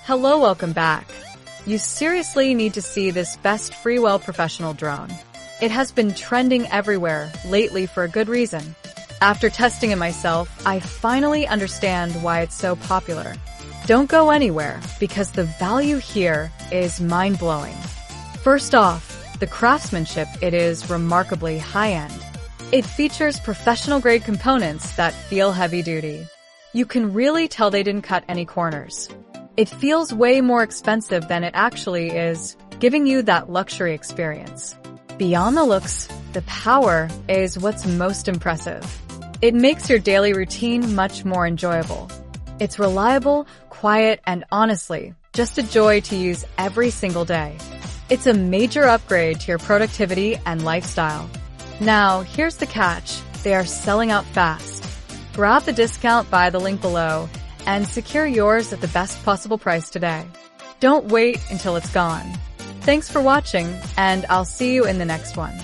Hello, welcome back. You seriously need to see this best Freewell Professional Drone. It has been trending everywhere lately for a good reason. After testing it myself, I finally understand why it's so popular. Don't go anywhere, because the value here is mind-blowing. First off, the craftsmanship, it is remarkably high-end. It features professional-grade components that feel heavy-duty. You can really tell they didn't cut any corners. It feels way more expensive than it actually is, giving you that luxury experience. Beyond the looks, the power is what's most impressive. It makes your daily routine much more enjoyable. It's reliable, quiet, and honestly, just a joy to use every single day. It's a major upgrade to your productivity and lifestyle. Now, here's the catch. They are selling out fast. Grab the discount by the link below and secure yours at the best possible price today. Don't wait until it's gone. Thanks for watching, and I'll see you in the next one.